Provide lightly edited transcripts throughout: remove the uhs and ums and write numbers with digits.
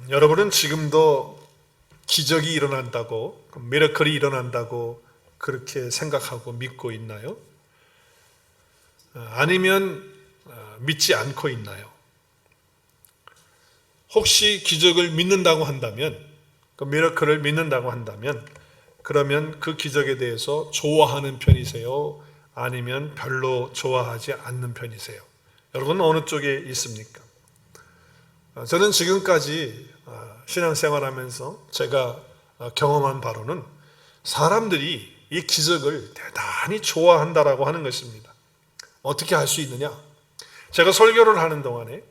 여러분은 지금도 기적이 일어난다고, 미러클이 일어난다고 그렇게 생각하고 믿고 있나요? 아니면 믿지 않고 있나요? 혹시 기적을 믿는다고 한다면, 그 미러클을 믿는다고 한다면, 그러면 그 기적에 대해서 좋아하는 편이세요? 아니면 별로 좋아하지 않는 편이세요? 여러분은 어느 쪽에 있습니까? 저는 지금까지 신앙생활하면서 제가 경험한 바로는 사람들이 이 기적을 대단히 좋아한다라고 하는 것입니다. 어떻게 할 수 있느냐? 제가 설교를 하는 동안에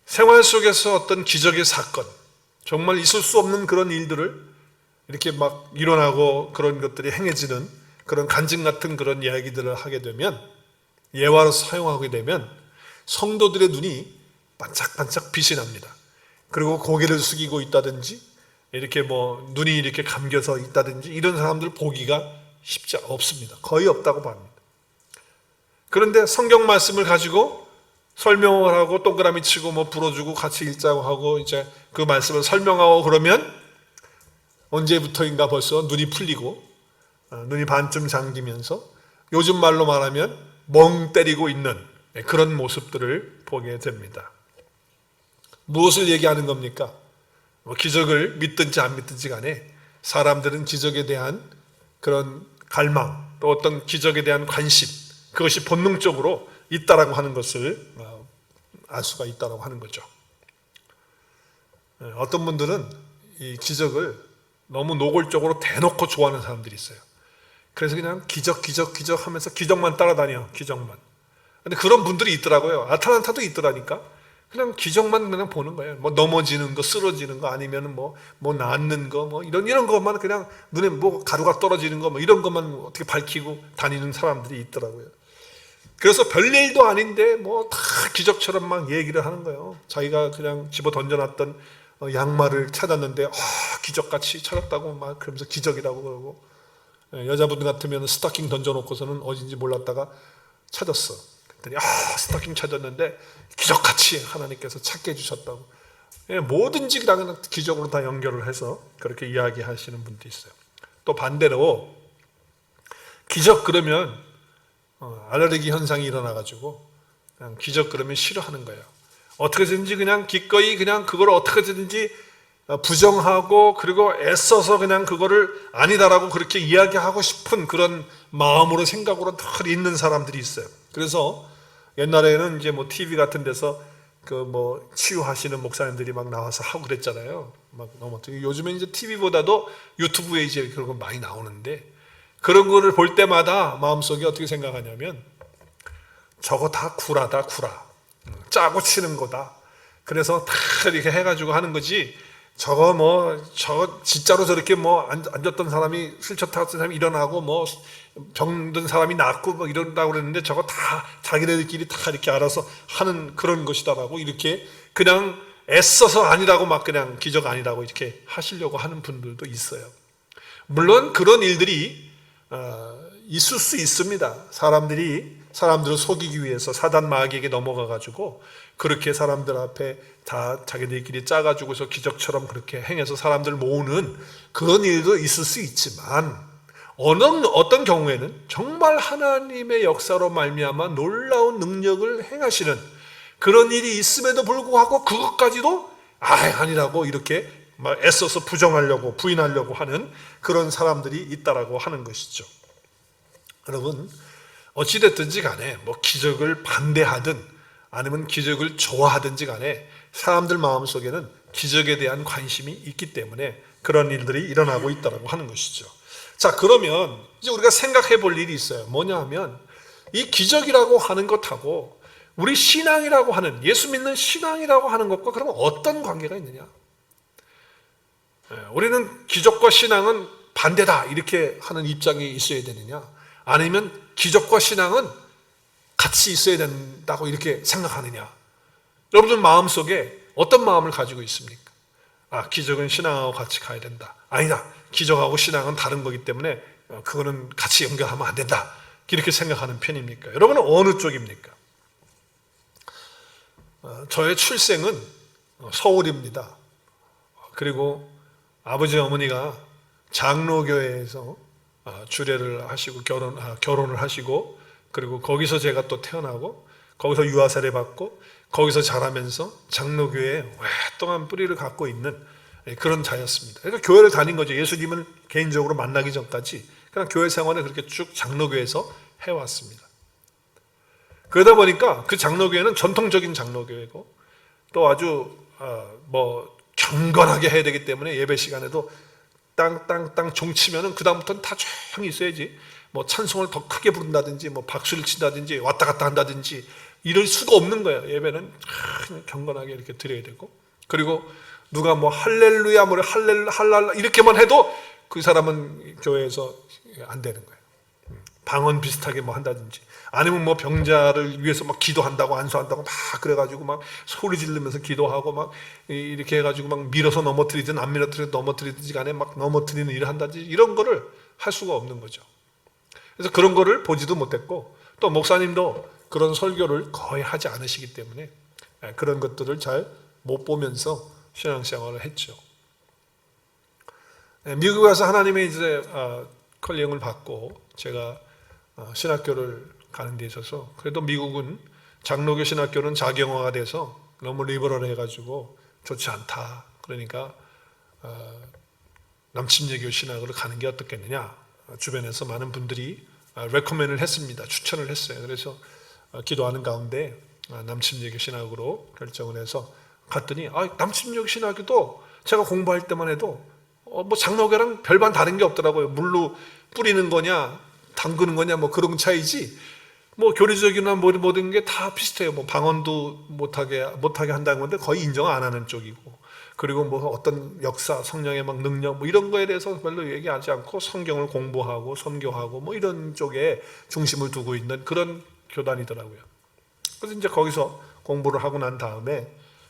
생활 속에서 어떤 기적의 사건, 정말 있을 수 없는 그런 일들을 이렇게 막 일어나고 그런 것들이 행해지는 그런 간증 같은 그런 이야기들을 하게 되면, 예화로 사용하게 되면 성도들의 눈이 반짝반짝 빛이 납니다. 그리고 고개를 숙이고 있다든지, 이렇게 눈이 이렇게 감겨서 있다든지, 이런 사람들 보기가 쉽지 없습니다. 거의 없다고 봅니다. 그런데 성경 말씀을 가지고 설명을 하고 동그라미 치고 불어주고 같이 읽자고 하고 이제 그 말씀을 설명하고 그러면 언제부터인가 벌써 눈이 풀리고 눈이 반쯤 잠기면서 요즘 말로 말하면 멍 때리고 있는 그런 모습들을 보게 됩니다. 무엇을 얘기하는 겁니까? 기적을 믿든지 안 믿든지 간에 사람들은 기적에 대한 그런 갈망, 또 어떤 기적에 대한 관심, 그것이 본능적으로 있다라고 하는 것을 알 수가 있다라고 하는 거죠. 어떤 분들은 이 기적을 너무 노골적으로 대놓고 좋아하는 사람들이 있어요. 그래서 그냥 기적 하면서 기적만 따라다녀, 기적만. 근데 그런 분들이 있더라고요. 아틀란타도 있더라니까. 그냥 기적만 그냥 보는 거예요. 넘어지는 거, 쓰러지는 거, 아니면 낫는 거, 이런 것만 그냥 눈에 가루가 떨어지는 거, 이런 것만 어떻게 밝히고 다니는 사람들이 있더라고요. 그래서 별일도 아닌데 다 기적처럼 막 얘기를 하는 거예요. 자기가 그냥 집어 던져놨던 양말을 찾았는데 기적같이 찾았다고 막 그러면서 기적이라고 그러고, 여자분들 같으면 스타킹 던져놓고서는 어딘지 몰랐다가 찾았어. 그랬더니 스타킹 찾았는데 기적같이 하나님께서 찾게 해주셨다고. 뭐든지 그냥 기적으로 다 연결을 해서 그렇게 이야기하시는 분도 있어요. 또 반대로 기적 그러면 알레르기 현상이 일어나가지고 그냥 기적 그러면 싫어하는 거예요. 어떻게든지 그냥 기꺼이 그냥 그걸 어떻게든지 부정하고, 그리고 애써서 그냥 그거를 아니다라고 그렇게 이야기하고 싶은 그런 마음으로, 생각으로 늘 있는 사람들이 있어요. 그래서 옛날에는 이제 TV 같은 데서 치유하시는 목사님들이 막 나와서 하고 그랬잖아요. 요즘엔 이제 TV보다도 유튜브에 이제 그런 거 많이 나오는데, 그런 거를 볼 때마다 마음속에 어떻게 생각하냐면, 저거 다 구라다, 구라. 짜고 치는 거다. 그래서 다 이렇게 해가지고 하는 거지, 저거 진짜로 저렇게 앉았던 사람이, 휠체어 탔던 사람이 일어나고, 병든 사람이 낫고 이런다고 그랬는데, 저거 다 자기네들끼리 다 이렇게 알아서 하는 그런 것이다라고, 이렇게 그냥 애써서 아니라고 막 그냥 기적 아니라고 이렇게 하시려고 하는 분들도 있어요. 물론 그런 일들이 있을 수 있습니다. 사람들을 속이기 위해서 사단 마귀에게 넘어가가지고 그렇게 사람들 앞에 다 자기들끼리 짜가지고서 기적처럼 그렇게 행해서 사람들 모으는 그런 일도 있을 수 있지만, 어떤 경우에는 정말 하나님의 역사로 말미암아 놀라운 능력을 행하시는 그런 일이 있음에도 불구하고 그것까지도 아니라고 이렇게 막 애써서 부정하려고, 부인하려고 하는 그런 사람들이 있다라고 하는 것이죠. 여러분, 어찌됐든지 간에 기적을 반대하든 아니면 기적을 좋아하든지 간에 사람들 마음속에는 기적에 대한 관심이 있기 때문에 그런 일들이 일어나고 있다고 하는 것이죠. 자, 그러면 이제 우리가 생각해 볼 일이 있어요. 뭐냐 하면, 이 기적이라고 하는 것하고 우리 신앙이라고 하는, 예수 믿는 신앙이라고 하는 것과 그러면 어떤 관계가 있느냐? 우리는 기적과 신앙은 반대다 이렇게 하는 입장이 있어야 되느냐, 아니면 기적과 신앙은 같이 있어야 된다고 이렇게 생각하느냐? 여러분들 마음속에 어떤 마음을 가지고 있습니까? 기적은 신앙하고 같이 가야 된다. 아니다, 기적하고 신앙은 다른 거기 때문에 그거는 같이 연결하면 안 된다, 이렇게 생각하는 편입니까? 여러분은 어느 쪽입니까? 저의 출생은 서울입니다. 그리고 아버지 어머니가 장로교회에서 주례를 하시고 결혼을 하시고, 그리고 거기서 제가 또 태어나고 거기서 유아세례 받고 거기서 자라면서 장로교회에 오랫동안 뿌리를 갖고 있는 그런 자였습니다. 그러니까 교회를 다닌 거죠. 예수님을 개인적으로 만나기 전까지 그냥 교회 생활을 그렇게 쭉 장로교회에서 해왔습니다. 그러다 보니까 그 장로교회는 전통적인 장로교회고, 또 아주 경건하게 해야 되기 때문에 예배 시간에도 땅땅땅 종치면은 그 다음부터는 다 조용히 있어야지, 찬송을 더 크게 부른다든지 박수를 친다든지 왔다 갔다 한다든지 이럴 수가 없는 거예요. 예배는 그냥 경건하게 이렇게 드려야 되고, 그리고 누가 할렐루야 할랄라 이렇게만 해도 그 사람은 교회에서 안 되는 거예요. 방언 비슷하게 한다든지, 아니면 병자를 위해서 기도한다고 안수한다고 그래가지고 소리 지르면서 기도하고 이렇게 해가지고 밀어서 넘어뜨리든 안 밀어뜨리든 넘어뜨리든지 간에 넘어뜨리는 일을 한다든지 이런 거를 할 수가 없는 거죠. 그래서 그런 거를 보지도 못했고, 또 목사님도 그런 설교를 거의 하지 않으시기 때문에 그런 것들을 잘 못 보면서 신앙생활을 했죠. 미국에 와서 하나님의 이제 컬링을 받고 제가 신학교를 가는 데 있어서, 그래도 미국은 장로교 신학교는 자경화가 돼서 너무 리버럴해가지고 좋지 않다. 그러니까 남침예교 신학으로 가는 게 어떻겠느냐. 주변에서 많은 분들이 레코멘을 했습니다. 추천을 했어요. 그래서 기도하는 가운데 남침예교 신학으로 결정을 해서 갔더니 남침예교 신학교도 제가 공부할 때만 해도 장로교랑 별반 다른 게 없더라고요. 물로 뿌리는 거냐 담그는 거냐 그런 차이지, 교리적이나 모든 게 다 비슷해요. 방언도 못하게 한다는 건데 거의 인정 안 하는 쪽이고, 그리고 어떤 역사, 성령의 능력 이런 거에 대해서 별로 얘기하지 않고 성경을 공부하고 선교하고 이런 쪽에 중심을 두고 있는 그런 교단이더라고요. 그래서 이제 거기서 공부를 하고 난 다음에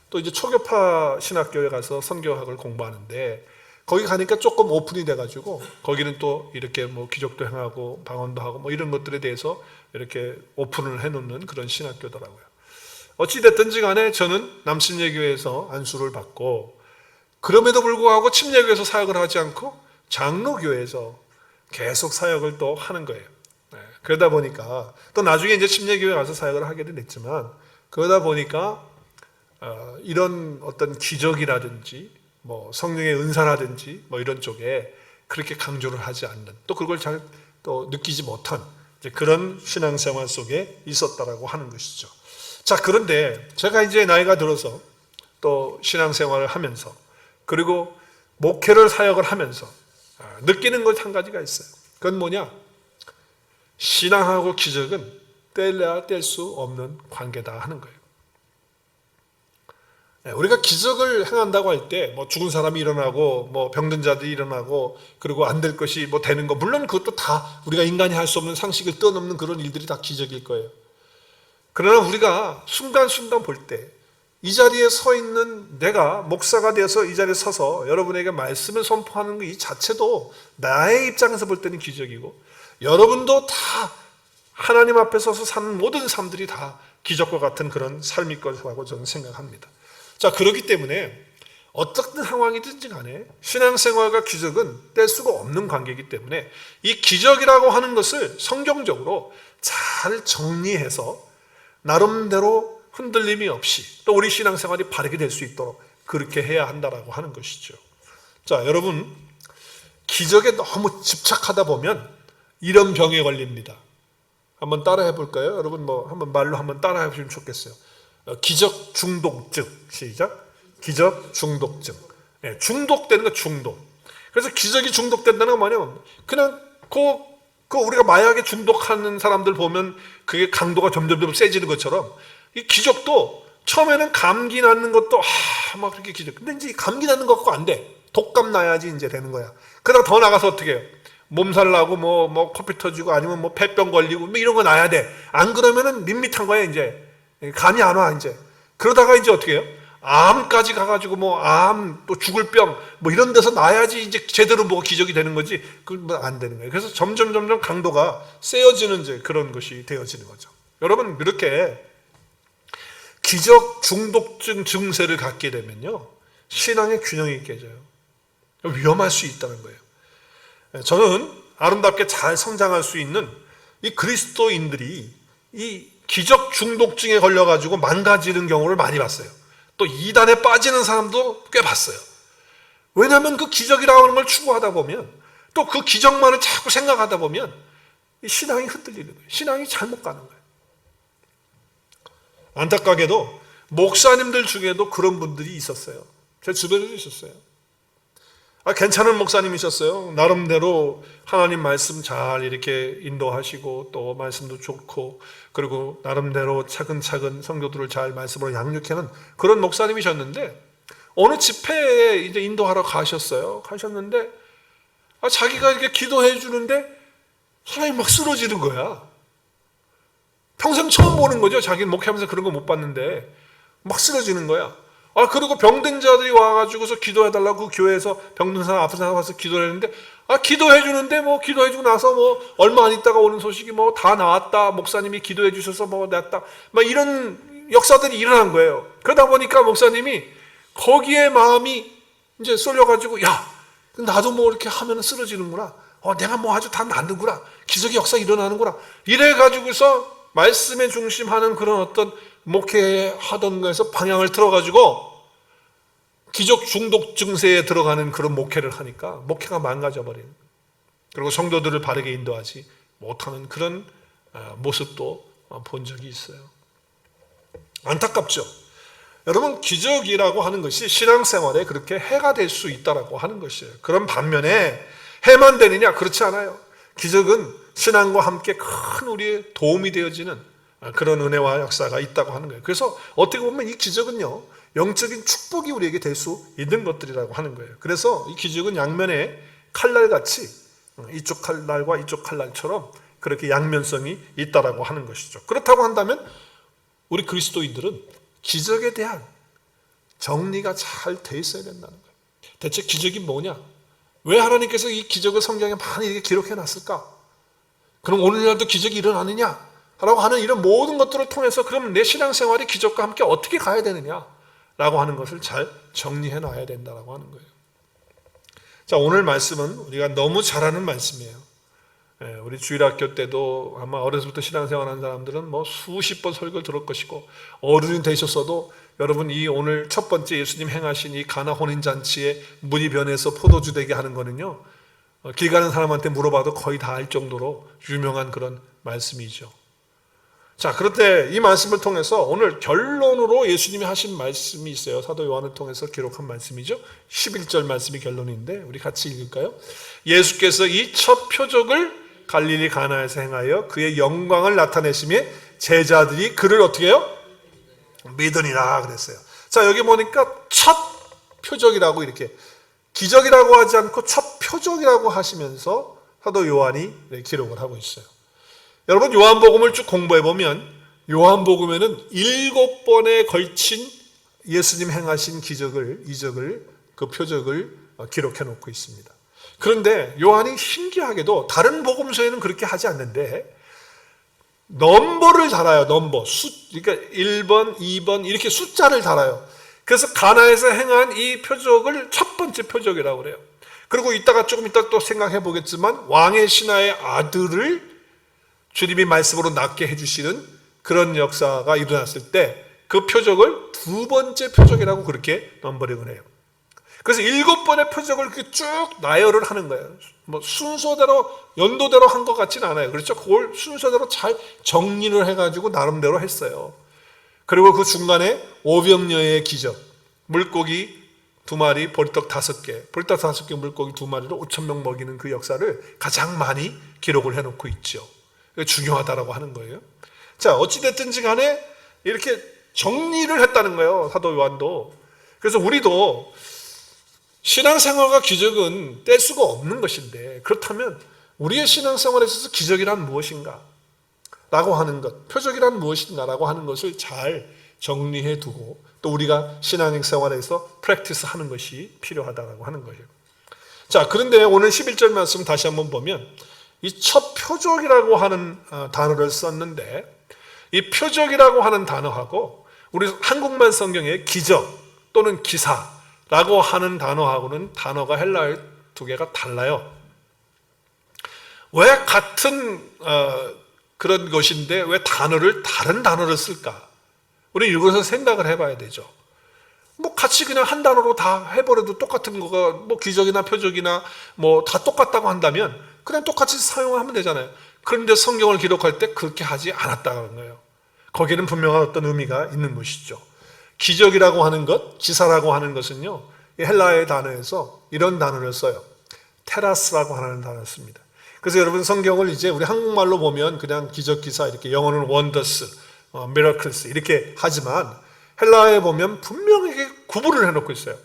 또 이제 초교파 신학교에 가서 선교학을 공부하는데, 거기 가니까 조금 오픈이 돼가지고 거기는 또 이렇게 기적도 행하고 방언도 하고 이런 것들에 대해서 이렇게 오픈을 해놓는 그런 신학교더라고요. 어찌됐든지 간에 저는 남침예교에서 안수를 받고, 그럼에도 불구하고 침례교에서 사역을 하지 않고 장로교에서 계속 사역을 또 하는 거예요. 그러다 보니까 또 나중에 이제 침례교회 가서 사역을 하게 됐지만, 그러다 보니까 이런 어떤 기적이라든지 성령의 은사라든지 이런 쪽에 그렇게 강조를 하지 않는, 또 그걸 잘 또 느끼지 못한 그런 신앙생활 속에 있었다라고 하는 것이죠. 자, 그런데 제가 이제 나이가 들어서 또 신앙생활을 하면서, 그리고 목회를 사역을 하면서 느끼는 것 한 가지가 있어요. 그건 뭐냐? 신앙하고 기적은 뗄래야 뗄 수 없는 관계다 하는 거예요. 우리가 기적을 행한다고 할 때 죽은 사람이 일어나고 병든 자들이 일어나고 그리고 안 될 것이 되는 거, 물론 그것도 다 우리가 인간이 할 수 없는 상식을 뛰어넘는 그런 일들이 다 기적일 거예요. 그러나 우리가 순간순간 볼 때 이 자리에 서 있는 내가 목사가 되어서 이 자리에 서서 여러분에게 말씀을 선포하는 것 이 자체도 나의 입장에서 볼 때는 기적이고, 여러분도 다 하나님 앞에 서서 사는 모든 삶들이 다 기적과 같은 그런 삶일 거라고 저는 생각합니다. 자, 그렇기 때문에 어떤 상황이든지 간에 신앙생활과 기적은 뗄 수가 없는 관계이기 때문에 이 기적이라고 하는 것을 성경적으로 잘 정리해서 나름대로 흔들림이 없이 또 우리 신앙생활이 바르게 될 수 있도록 그렇게 해야 한다라고 하는 것이죠. 자, 여러분, 기적에 너무 집착하다 보면 이런 병에 걸립니다. 한번 따라해 볼까요? 여러분 한번 말로 한번 따라해 보시면 좋겠어요. 기적 중독증. 시작. 기적 중독증. 중독되는 거, 중독. 그래서 기적이 중독된다는 건 뭐냐면 그냥 그 우리가 마약에 중독하는 사람들 보면 그게 강도가 점점 세지는 것처럼 이 기적도 처음에는 감기 낫는 것도 막 그렇게 기적. 근데 이제 감기 낫는 거 갖고 안 돼. 독감 나야지 이제 되는 거야. 그러다가 더 나가서 어떻게 해요? 몸살 나고 코피 터지고 아니면 폐병 걸리고 이런 거 나야 돼. 안 그러면은 밋밋한 거야 이제. 감이 안 와 이제. 그러다가 이제 어떻게 해요? 암까지 가가지고 암 또 죽을 병 이런 데서 나야지 이제 제대로 기적이 되는 거지. 그건 안 되는 거예요. 그래서 점점 강도가 세어지는 이제 그런 것이 되어지는 거죠. 여러분, 이렇게 기적 중독증 증세를 갖게 되면요, 신앙의 균형이 깨져요. 위험할 수 있다는 거예요. 저는 아름답게 잘 성장할 수 있는 이 그리스도인들이 이 기적 중독증에 걸려가지고 망가지는 경우를 많이 봤어요. 또 이단에 빠지는 사람도 꽤 봤어요. 왜냐하면 그 기적이라고 하는 걸 추구하다 보면, 또 그 기적만을 자꾸 생각하다 보면 이 신앙이 흔들리는 거예요. 신앙이 잘못 가는 거예요. 안타깝게도 목사님들 중에도 그런 분들이 있었어요. 제 주변에도 있었어요. 괜찮은 목사님이셨어요. 나름대로 하나님 말씀 잘 이렇게 인도하시고 또 말씀도 좋고, 그리고 나름대로 차근차근 성도들을 잘 말씀으로 양육하는 그런 목사님이셨는데, 어느 집회에 이제 인도하러 가셨는데 자기가 이렇게 기도해 주는데 사람이 막 쓰러지는 거야. 평생 처음 보는 거죠. 자기는 목회하면서 그런 거 못 봤는데 막 쓰러지는 거야. 그리고 병든 자들이 와가지고서 기도해달라고 그 교회에서 병든 사람, 아픈 사람 와서 기도를 했는데, 기도해주는데 기도해주고 나서 얼마 안 있다가 오는 소식이 다 나왔다. 목사님이 기도해 주셔서 낫다. 이런 역사들이 일어난 거예요. 그러다 보니까 목사님이 거기에 마음이 이제 쏠려가지고, 야, 나도 이렇게 하면 쓰러지는구나. 내가 아주 다 낫는구나. 기적의 역사 일어나는구나. 이래가지고서 말씀에 중심하는 그런 어떤 목회하던 거에서 방향을 틀어가지고 기적 중독 증세에 들어가는 그런 목회를 하니까 목회가 망가져버리는, 그리고 성도들을 바르게 인도하지 못하는 그런 모습도 본 적이 있어요. 안타깝죠. 여러분, 기적이라고 하는 것이 신앙생활에 그렇게 해가 될 수 있다라고 하는 것이에요. 그런 반면에 해만 되느냐? 그렇지 않아요. 기적은 신앙과 함께 큰 우리의 도움이 되어지는 그런 은혜와 역사가 있다고 하는 거예요. 그래서 어떻게 보면 이 기적은요, 영적인 축복이 우리에게 될 수 있는 것들이라고 하는 거예요. 그래서 이 기적은 양면에 칼날같이, 이쪽 칼날과 이쪽 칼날처럼 그렇게 양면성이 있다라고 하는 것이죠. 그렇다고 한다면 우리 그리스도인들은 기적에 대한 정리가 잘 돼 있어야 된다는 거예요. 대체 기적이 뭐냐? 왜 하나님께서 이 기적을 성경에 많이 이렇게 기록해 놨을까? 그럼 오늘날도 기적이 일어나느냐? 라고 하는 이런 모든 것들을 통해서 그럼 내 신앙생활이 기적과 함께 어떻게 가야 되느냐? 라고 하는 것을 잘 정리해 놔야 된다고 하는 거예요. 자, 오늘 말씀은 우리가 너무 잘 아는 말씀이에요. 우리 주일학교 때도 아마 어려서부터 신앙생활 한 사람들은 수십 번 설교를 들을 것이고, 어른이 되셨어도 여러분 이 오늘 첫 번째 예수님 행하신 이 가나 혼인잔치에 물이 변해서 포도주 되게 하는 거는요, 길 가는 사람한테 물어봐도 거의 다 알 정도로 유명한 그런 말씀이죠. 자, 그런데 이 말씀을 통해서 오늘 결론으로 예수님이 하신 말씀이 있어요. 사도 요한을 통해서 기록한 말씀이죠. 11절 말씀이 결론인데 우리 같이 읽을까요? 예수께서 이 첫 표적을 갈릴리 가나에서 행하여 그의 영광을 나타내시며 제자들이 그를 어떻게 해요? 믿으니라 그랬어요. 자, 여기 보니까 첫 표적이라고, 이렇게 기적이라고 하지 않고 첫 표적이라고 하시면서 사도 요한이 기록을 하고 있어요. 여러분, 요한복음을 쭉 공부해 보면 요한복음에는 7번에 걸친 예수님 행하신 기적을, 이적을, 그 표적을 기록해 놓고 있습니다. 그런데 요한이 신기하게도 다른 복음서에는 그렇게 하지 않는데 넘버를 달아요. 넘버. 그러니까 1번, 2번 이렇게 숫자를 달아요. 그래서 가나에서 행한 이 표적을 첫 번째 표적이라고 그래요. 그리고 조금 이따 또 생각해 보겠지만 왕의 신하의 아들을 주님이 말씀으로 낳게 해주시는 그런 역사가 일어났을 때 그 표적을 두 번째 표적이라고 그렇게 넘버링을 해요. 그래서 7번의 표적을 이렇게 쭉 나열을 하는 거예요. 순서대로, 연도대로 한 것 같지는 않아요. 그렇죠? 그걸 순서대로 잘 정리를 해가지고 나름대로 했어요. 그리고 그 중간에 오병여의 기적, 물고기 2마리, 보리떡 5개, 보리떡 5개, 물고기 2마리로 5,000명 먹이는 그 역사를 가장 많이 기록을 해놓고 있죠. 중요하다라고 하는 거예요. 자, 어찌됐든지 간에 이렇게 정리를 했다는 거예요. 사도 요한도. 그래서 우리도 신앙생활과 기적은 뗄 수가 없는 것인데, 그렇다면 우리의 신앙생활에 있어서 기적이란 무엇인가? 라고 하는 것, 표적이란 무엇인가? 라고 하는 것을 잘 정리해 두고 또 우리가 신앙생활에서 프랙티스 하는 것이 필요하다고 하는 거예요. 자, 그런데 오늘 11절 말씀 다시 한번 보면 이 첫 표적이라고 하는 단어를 썼는데, 이 표적이라고 하는 단어하고 우리 한국말 성경에 기적 또는 기사라고 하는 단어하고는 단어가 헬라어 두 개가 달라요. 왜 같은 그런 것인데 왜 다른 단어를 쓸까? 우리 읽어서 생각을 해봐야 되죠. 뭐 같이 그냥 한 단어로 다 해버려도 똑같은 거가 뭐 기적이나 표적이나 뭐 다 똑같다고 한다면 그냥 똑같이 사용하면 되잖아요. 그런데 성경을 기록할 때 그렇게 하지 않았다는 거예요. 거기는 분명한 어떤 의미가 있는 것이죠. 기적이라고 하는 것, 기사라고 하는 것은요, 헬라어의 단어에서 이런 단어를 써요. 테라스라고 하는 단어를 씁니다. 그래서 여러분 성경을 이제 우리 한국말로 보면 그냥 기적, 기사 이렇게 영어는 wonders, miracles 이렇게 하지만 헬라어에 보면 분명하게 구분을 해놓고 있어요.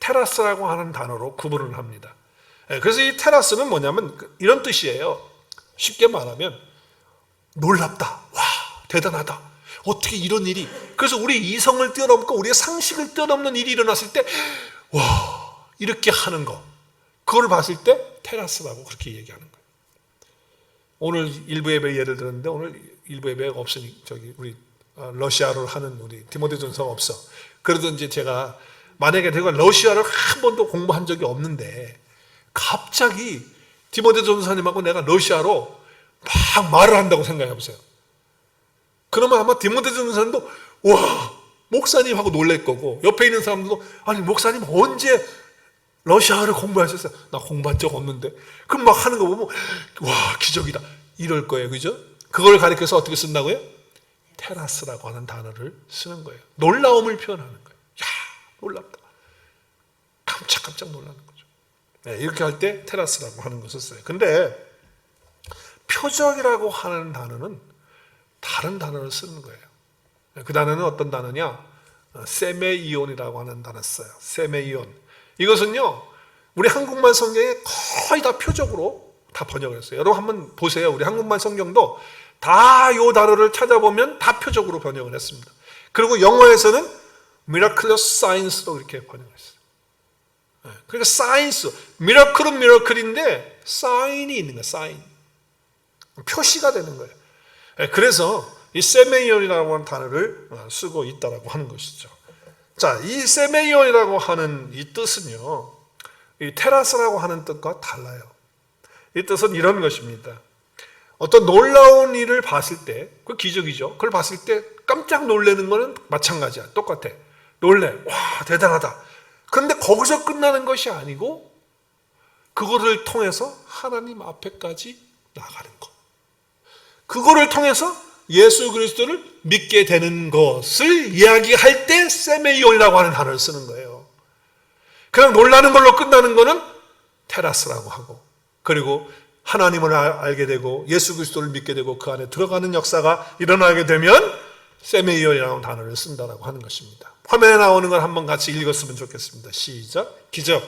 테라스라고 하는 단어로 구분을 합니다. 그래서 이 테라스는 뭐냐면 이런 뜻이에요. 쉽게 말하면 놀랍다, 와 대단하다, 어떻게 이런 일이, 그래서 우리 이성을 뛰어넘고 우리의 상식을 뛰어넘는 일이 일어났을 때 와 이렇게 하는 거, 그걸 봤을 때 테라스라고 그렇게 얘기하는 거예요. 오늘 일부 예배 예를 들었는데 오늘 일부 예배가 없으니 저기 우리 러시아를 하는 우리 디모데전서가 없어. 그래도 이제 제가 만약에 내가 러시아를 한 번도 공부한 적이 없는데 갑자기 디모데전서님하고 내가 러시아로 막 말을 한다고 생각해 보세요. 그러면 아마 디모데전서님도 와 목사님하고 놀랄 거고 옆에 있는 사람들도 아니 목사님 언제 러시아어를 공부하셨어요? 나 공부한 적 없는데. 그럼 막 하는 거 보면 와 기적이다 이럴 거예요. 그죠? 그걸 가리켜서 어떻게 쓴다고요? 테라스라고 하는 단어를 쓰는 거예요. 놀라움을 표현하는 거예요. 야 놀랍다, 깜짝깜짝 놀라는 거죠. 네, 이렇게 할 때 테라스라고 하는 것을 써요. 근데 표적이라고 하는 단어는 다른 단어를 쓰는 거예요. 그 단어는 어떤 단어냐? 세메이온이라고 하는 단어를 써요. 세메이온. 이것은요 우리 한국말 성경에 거의 다 표적으로 다 번역을 했어요. 여러분 한번 보세요. 우리 한국말 성경도 다 이 단어를 찾아보면 다 표적으로 번역을 했습니다. 그리고 영어에서는 miraculous signs로 이렇게 번역을 했어요. 그러니까 사인스, 미라클은 미라클인데 사인이 있는 거예요. 사인, 표시가 되는 거예요. 그래서 이 세메이온이라고 하는 단어를 쓰고 있다라고 하는 것이죠. 자, 이 세메이온이라고 하는 이 뜻은요, 이 테라스라고 하는 뜻과 달라요. 이 뜻은 이런 것입니다. 어떤 놀라운 일을 봤을 때, 그 기적이죠. 그걸 봤을 때 깜짝 놀라는 거는 마찬가지야. 똑같아. 놀래. 와, 대단하다. 그런데 거기서 끝나는 것이 아니고 그거를 통해서 하나님 앞에까지 나가는 것. 그거를 통해서 예수 그리스도를 믿게 되는 것을 이야기할 때 세메이온이라고 하는 단어를 쓰는 거예요. 그냥 놀라는 걸로 끝나는 거는 테라스라고 하고, 그리고 하나님을 알게 되고 예수 그리스도를 믿게 되고 그 안에 들어가는 역사가 일어나게 되면 세메이온이라는 단어를 쓴다라고 하는 것입니다. 화면에 나오는 걸 한번 같이 읽었으면 좋겠습니다. 시작. 기적.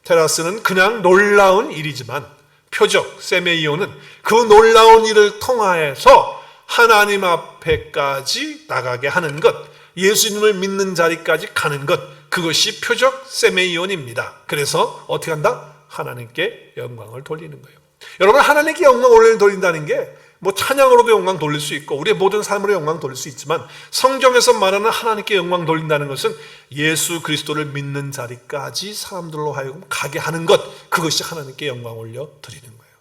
테라스는 그냥 놀라운 일이지만 표적, 세메이온은 그 놀라운 일을 통하여서 하나님 앞에까지 나가게 하는 것, 예수님을 믿는 자리까지 가는 것, 그것이 표적 세메이온입니다. 그래서 어떻게 한다? 하나님께 영광을 돌리는 거예요. 여러분, 하나님께 영광을 돌린다는 게 뭐 찬양으로도 영광 돌릴 수 있고 우리의 모든 삶으로 영광 돌릴 수 있지만, 성경에서 말하는 하나님께 영광 돌린다는 것은 예수 그리스도를 믿는 자리까지 사람들로 하여금 가게 하는 것, 그것이 하나님께 영광 올려 드리는 거예요.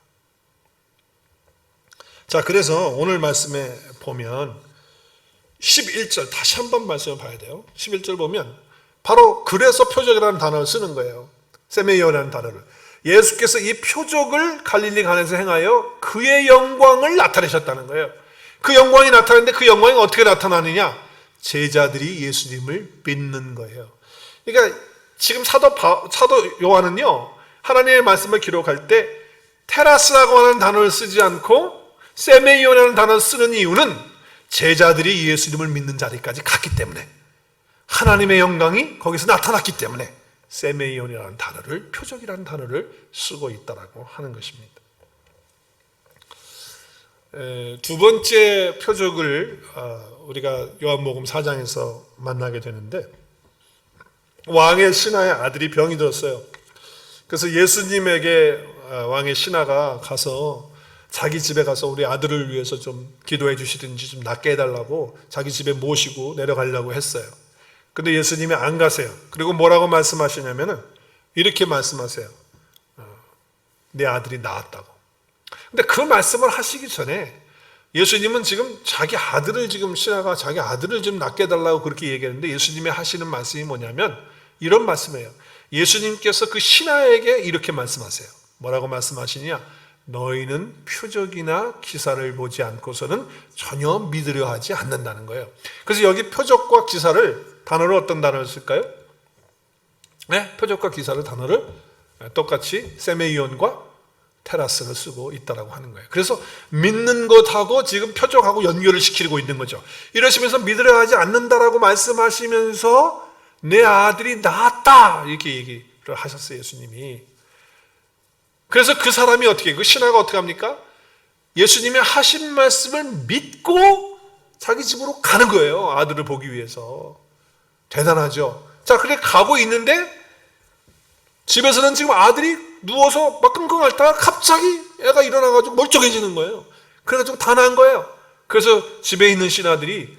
자, 그래서 오늘 말씀에 보면 11절 다시 한번 말씀을 봐야 돼요. 11절 보면 바로 그래서 표적이라는 단어를 쓰는 거예요. 세메이온이라는 단어를. 예수께서 이 표적을 갈릴리 간에서 행하여 그의 영광을 나타내셨다는 거예요. 그 영광이 나타나는데 그 영광이 어떻게 나타나느냐? 제자들이 예수님을 믿는 거예요. 그러니까 지금 사도 요한은요, 하나님의 말씀을 기록할 때 테라스라고 하는 단어를 쓰지 않고 세메이온이라는 단어를 쓰는 이유는 제자들이 예수님을 믿는 자리까지 갔기 때문에, 하나님의 영광이 거기서 나타났기 때문에 세메이온이라는 단어를, 표적이라는 단어를 쓰고 있다라고 하는 것입니다. 두 번째 표적을 우리가 요한복음 4장에서 만나게 되는데, 왕의 신하의 아들이 병이 들었어요. 그래서 예수님에게 왕의 신하가 가서 자기 집에 가서 우리 아들을 위해서 좀 기도해 주시든지 좀 낫게 해달라고 자기 집에 모시고 내려가려고 했어요. 근데 예수님이 안 가세요. 그리고 뭐라고 말씀하시냐면은 이렇게 말씀하세요. 내 아들이 나았다고. 근데 그 말씀을 하시기 전에 예수님은 지금 자기 아들을 지금 신하가 자기 아들을 좀 낫게 해달라고 그렇게 얘기했는데 예수님이 하시는 말씀이 뭐냐면 이런 말씀이에요. 예수님께서 그 신하에게 이렇게 말씀하세요. 뭐라고 말씀하시냐? 너희는 표적이나 기사를 보지 않고서는 전혀 믿으려 하지 않는다는 거예요. 그래서 여기 표적과 기사를 단어를 어떤 단어를 쓸까요? 네, 표적과 기사를 단어를 똑같이 세메이온과 테라스를 쓰고 있다라고 하는 거예요. 그래서 믿는 것하고 지금 표적하고 연결을 시키고 있는 거죠. 이러시면서 믿으려 하지 않는다라고 말씀하시면서 내 아들이 나았다 이렇게 얘기를 하셨어요, 예수님이. 그래서 그 사람이 어떻게, 그 신하가 어떻게 합니까? 예수님이 하신 말씀을 믿고 자기 집으로 가는 거예요. 아들을 보기 위해서. 대단하죠. 자, 그렇게 가고 있는데 집에서는 지금 아들이 누워서 막 끙끙 앓다가 갑자기 애가 일어나가지고 멀쩡해지는 거예요. 그래가지고 다 난 거예요. 그래서 집에 있는 신하들이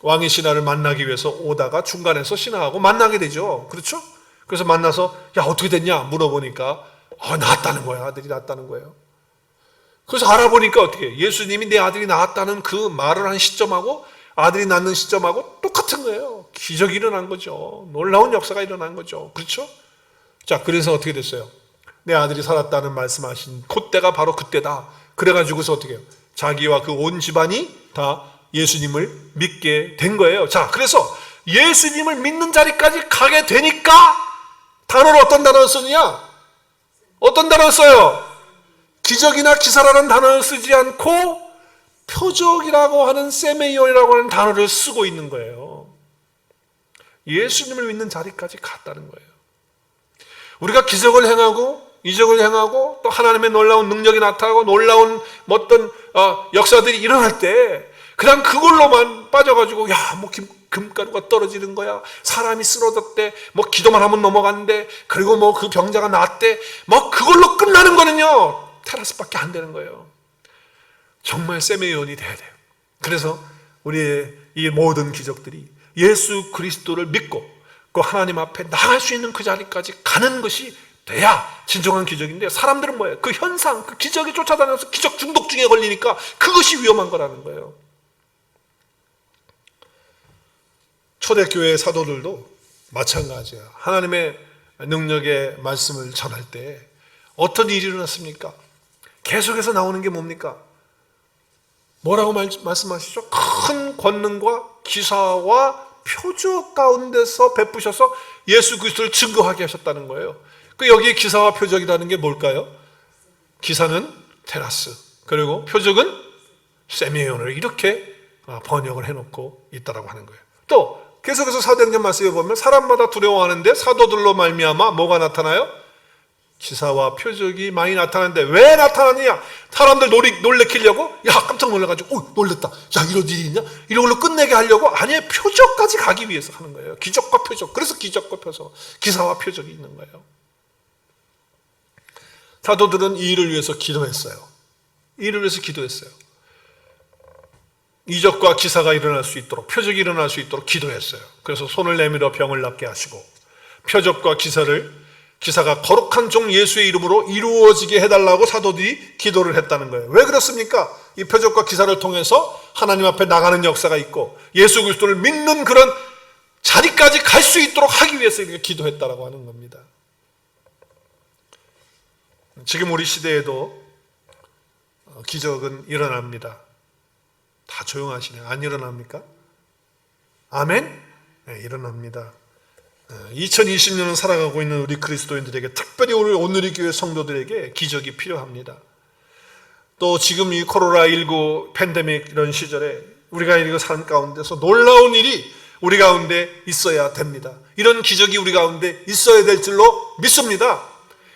왕의 신하를 만나기 위해서 오다가 중간에서 신하하고 만나게 되죠. 그렇죠? 그래서 만나서 야 어떻게 됐냐 물어보니까 낳았다는 거야. 아들이 낳았다는 거예요. 그래서 알아보니까 어떻게 예수님이 내 아들이 낳았다는 그 말을 한 시점하고 아들이 낳는 시점하고 똑같은 거예요. 기적이 일어난 거죠. 놀라운 역사가 일어난 거죠. 그렇죠? 자, 그래서 어떻게 됐어요? 내 아들이 살았다는 말씀하신 그때가 바로 그때다. 그래가지고서 어떻게 해요? 자기와 그 온 집안이 다 예수님을 믿게 된 거예요. 자, 그래서 예수님을 믿는 자리까지 가게 되니까 단어를 어떤 단어를 쓰느냐? 어떤 단어를 써요? 기적이나 기사라는 단어를 쓰지 않고 표적이라고 하는 세메이온이라고 하는 단어를 쓰고 있는 거예요. 예수님을 믿는 자리까지 갔다는 거예요. 우리가 기적을 행하고 이적을 행하고 또 하나님의 놀라운 능력이 나타나고 놀라운 어떤 역사들이 일어날 때 그냥 그걸로만 빠져가지고 뭐 금가루가 떨어지는 거야, 사람이 쓰러졌대, 뭐 기도만 하면 넘어간대, 그리고 뭐 그 병자가 낫대, 뭐 그걸로 끝나는 거는요 테라스밖에 안 되는 거예요. 정말 세메이온이 돼야 돼요. 그래서 우리의 이 모든 기적들이 예수 그리스도를 믿고 그 하나님 앞에 나갈 수 있는 그 자리까지 가는 것이 돼야 진정한 기적인데, 사람들은 뭐예요? 그 현상, 그 기적에 쫓아다녀서 기적 중독증에 걸리니까 그것이 위험한 거라는 거예요. 초대교회 사도들도 마찬가지예요. 하나님의 능력의 말씀을 전할 때 어떤 일이 일어났습니까? 계속해서 나오는 게 뭡니까? 뭐라고 말씀하시죠? 큰 권능과 기사와 표적 가운데서 베푸셔서 예수 그리스도를 증거하게 하셨다는 거예요. 그 여기에 기사와 표적이라는 게 뭘까요? 기사는 테라스, 그리고 표적은 세미온을 이렇게 번역을 해놓고 있다라고 하는 거예요. 또 계속해서 사도행전 말씀에 보면 사람마다 두려워하는데 사도들로 말미암아 뭐가 나타나요? 기사와 표적이 많이 나타나는데 왜 나타나느냐? 사람들 놀래키려고? 야 깜짝 놀라가지고 놀랬다, 야 이런 일이 있냐? 이런 걸로 끝내게 하려고? 아니에요. 표적까지 가기 위해서 하는 거예요. 기적과 표적. 그래서 기적과 표적, 기사와 표적이 있는 거예요. 사도들은 이 일을 위해서 기도했어요. 이 일을 위해서 기도했어요. 이적과 기사가 일어날 수 있도록, 표적이 일어날 수 있도록 기도했어요. 그래서 손을 내밀어 병을 낫게 하시고 표적과 기사가 거룩한 종 예수의 이름으로 이루어지게 해달라고 사도들이 기도를 했다는 거예요. 왜 그렇습니까? 이 표적과 기사를 통해서 하나님 앞에 나가는 역사가 있고 예수 그리스도를 믿는 그런 자리까지 갈 수 있도록 하기 위해서 이렇게 기도했다라고 하는 겁니다. 지금 우리 시대에도 기적은 일어납니다. 다 조용하시네요. 안 일어납니까? 아멘? 네, 일어납니다. 2020년을 살아가고 있는 우리 그리스도인들에게, 특별히 오늘의 교회 성도들에게 기적이 필요합니다. 또 지금 이 코로나19 팬데믹 이런 시절에 우리가 이거 삶 가운데서 놀라운 일이 우리 가운데 있어야 됩니다. 이런 기적이 우리 가운데 있어야 될 줄로 믿습니다.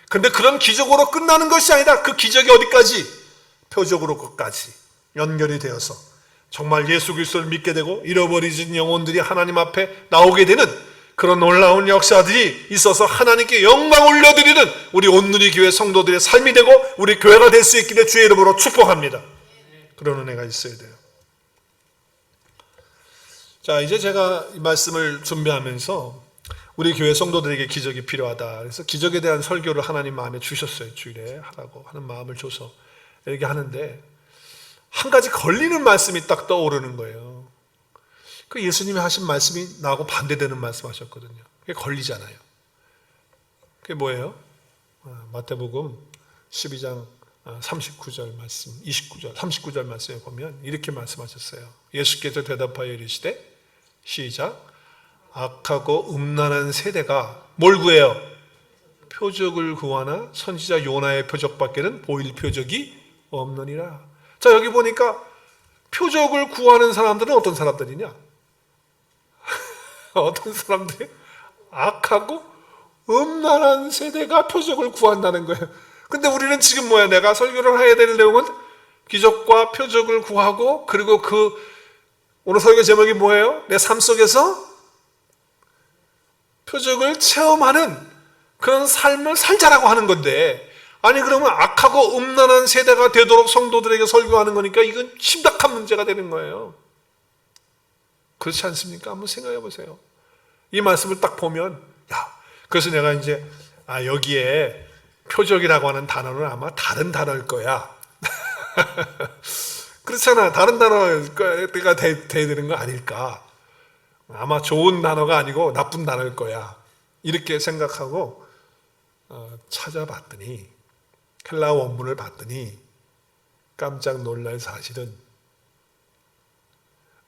그런데 그런 기적으로 끝나는 것이 아니라 그 기적이 어디까지? 표적으로 끝까지 연결이 되어서 정말 예수 그리스도를 믿게 되고 잃어버리진 영혼들이 하나님 앞에 나오게 되는 그런 놀라운 역사들이 있어서 하나님께 영광 올려드리는 우리 온누리 교회 성도들의 삶이 되고 우리 교회가 될 수 있기를 주의 이름으로 축복합니다. 그런 은혜가 있어야 돼요. 자, 이제 제가 이 말씀을 준비하면서 우리 교회 성도들에게 기적이 필요하다. 그래서 기적에 대한 설교를 하나님 마음에 주셨어요. 주일에 하라고 하는 마음을 줘서 이렇게 하는데 한 가지 걸리는 말씀이 딱 떠오르는 거예요. 그 예수님이 하신 말씀이 나하고 반대되는 말씀 하셨거든요. 그게 걸리잖아요. 그게 뭐예요? 마태복음 12장 39절 말씀, 29절, 39절 말씀에 보면 이렇게 말씀하셨어요. 예수께서 대답하여 이르시되 시작. 악하고 음란한 세대가 뭘 구해요? 표적을 구하나 선지자 요나의 표적밖에는 보일 표적이 없느니라. 자, 여기 보니까 표적을 구하는 사람들은 어떤 사람들이냐? 어떤 사람들이? 악하고 음란한 세대가 표적을 구한다는 거예요. 근데 우리는 지금 뭐야? 내가 설교를 해야 되는 내용은 기적과 표적을 구하고, 그리고 오늘 설교 제목이 뭐예요? 내 삶 속에서 표적을 체험하는 그런 삶을 살자라고 하는 건데, 아니 그러면 악하고 음란한 세대가 되도록 성도들에게 설교하는 거니까 이건 심각한 문제가 되는 거예요. 그렇지 않습니까? 한번 생각해 보세요. 이 말씀을 딱 보면, 그래서 내가 이제 여기에 표적이라고 하는 단어는 아마 다른 단어일 거야. 그렇잖아. 다른 단어가 돼야 되는 거 아닐까. 아마 좋은 단어가 아니고 나쁜 단어일 거야. 이렇게 생각하고 찾아봤더니, 헬라어 원문을 봤더니 깜짝 놀랄 사실은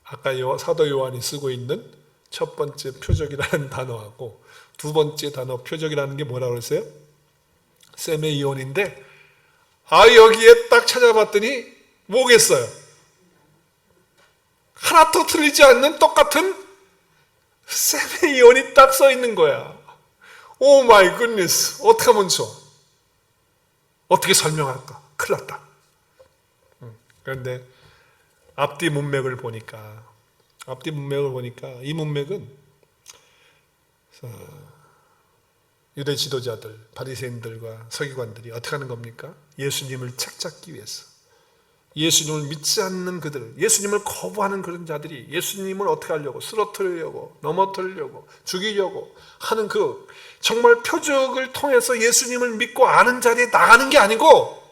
아까 사도 요한이 쓰고 있는 첫 번째 표적이라는 단어하고 두 번째 단어 표적이라는 게 뭐라고 그랬어요? 세메이온인데, 여기에 딱 찾아봤더니 뭐겠어요? 하나도 틀리지 않는 똑같은 세메이온이 딱 써 있는 거야. 오 마이 굿니스. 어떻게 하면 좋아? 어떻게 설명할까? 큰일 났다. 그런데 앞뒤 문맥을 보니까 이 문맥은 유대 지도자들, 바리새인들과 서기관들이 어떻게 하는 겁니까? 예수님을 책잡기 위해서, 예수님을 믿지 않는 그들, 예수님을 거부하는 그런 자들이 예수님을 어떻게 하려고, 쓰러뜨리려고, 넘어뜨리려고, 죽이려고 하는 정말 표적을 통해서 예수님을 믿고 아는 자리에 나가는 게 아니고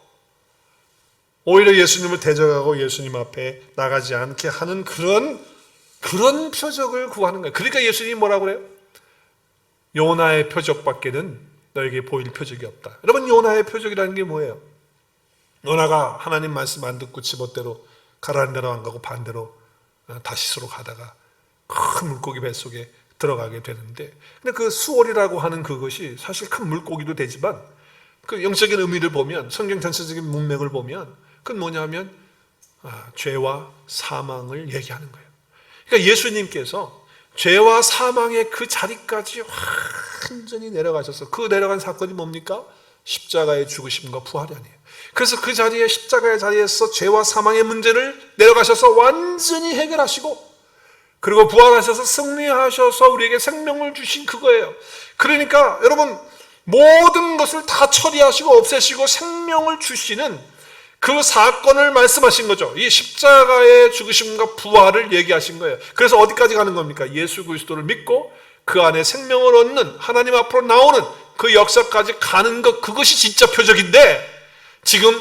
오히려 예수님을 대적하고 예수님 앞에 나가지 않게 하는 그런 표적을 구하는 거예요. 그러니까 예수님이 뭐라고 그래요? 요나의 표적밖에는 너에게 보일 표적이 없다. 여러분, 요나의 표적이라는 게 뭐예요? 요나가 하나님 말씀 안 듣고 지멋대로 가라는 대로 안 가고 반대로 다시스로 가다가 큰 물고기 뱃속에 들어가게 되는데, 근데 그 수월이라고 하는 그것이 사실 큰 물고기도 되지만 그 영적인 의미를 보면, 성경 전체적인 문맥을 보면 그건 뭐냐면 죄와 사망을 얘기하는 거예요. 그러니까 예수님께서 죄와 사망의 그 자리까지 완전히 내려가셔서, 그 내려간 사건이 뭡니까? 십자가의 죽으심과 부활이 아니에요. 그래서 그 자리에, 십자가의 자리에서 죄와 사망의 문제를 내려가셔서 완전히 해결하시고, 그리고 부활하셔서 승리하셔서 우리에게 생명을 주신 그거예요. 그러니까 여러분, 모든 것을 다 처리하시고 없애시고 생명을 주시는 그 사건을 말씀하신 거죠. 이 십자가의 죽으심과 부활을 얘기하신 거예요. 그래서 어디까지 가는 겁니까? 예수 그리스도를 믿고 그 안에 생명을 얻는, 하나님 앞으로 나오는 그 역사까지 가는 것, 그것이 진짜 표적인데, 지금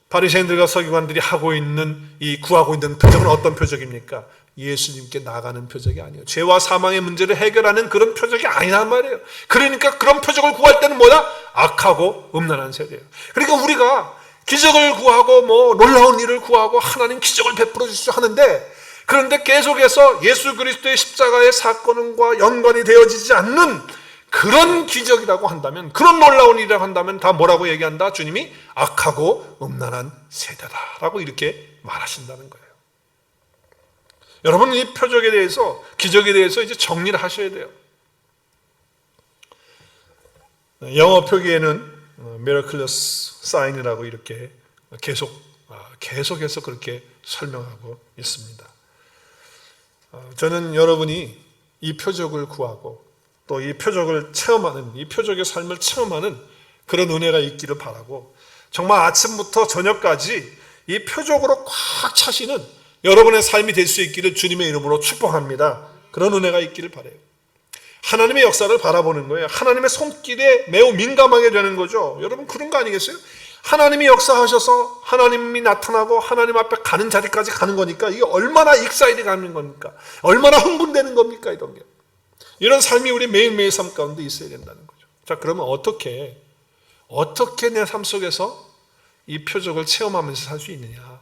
바리새인들과 서기관들이 하고 있는, 구하고 있는 표적은 어떤 표적입니까? 예수님께 나가는 표적이 아니에요. 죄와 사망의 문제를 해결하는 그런 표적이 아니란 말이에요. 그러니까 그런 표적을 구할 때는 뭐다? 악하고 음란한 세대예요. 그러니까 우리가 기적을 구하고 놀라운 일을 구하고 하나님 기적을 베풀어 주시죠 하는데, 그런데 계속해서 예수 그리스도의 십자가의 사건과 연관이 되어지지 않는 그런 기적이라고 한다면, 그런 놀라운 일이라고 한다면 다 뭐라고 얘기한다? 주님이 악하고 음란한 세대다라고 이렇게 말하신다는 거예요. 여러분, 이 표적에 대해서, 기적에 대해서 이제 정리를 하셔야 돼요. 영어 표기에는 miraculous sign이라고 이렇게 계속해서 그렇게 설명하고 있습니다. 저는 여러분이 이 표적을 구하고 또 이 표적을 체험하는, 이 표적의 삶을 체험하는 그런 은혜가 있기를 바라고, 정말 아침부터 저녁까지 이 표적으로 꽉 차시는 여러분의 삶이 될 수 있기를 주님의 이름으로 축복합니다. 그런 은혜가 있기를 바라요. 하나님의 역사를 바라보는 거예요. 하나님의 손길에 매우 민감하게 되는 거죠. 여러분 그런 거 아니겠어요? 하나님이 역사하셔서 하나님이 나타나고 하나님 앞에 가는 자리까지 가는 거니까 이게 얼마나 익사이드 가는 겁니까? 얼마나 흥분되는 겁니까? 이런 게. 이런 삶이 우리 매일매일 삶 가운데 있어야 된다는 거죠. 자, 그러면 어떻게 내 삶 속에서 이 표적을 체험하면서 살 수 있느냐?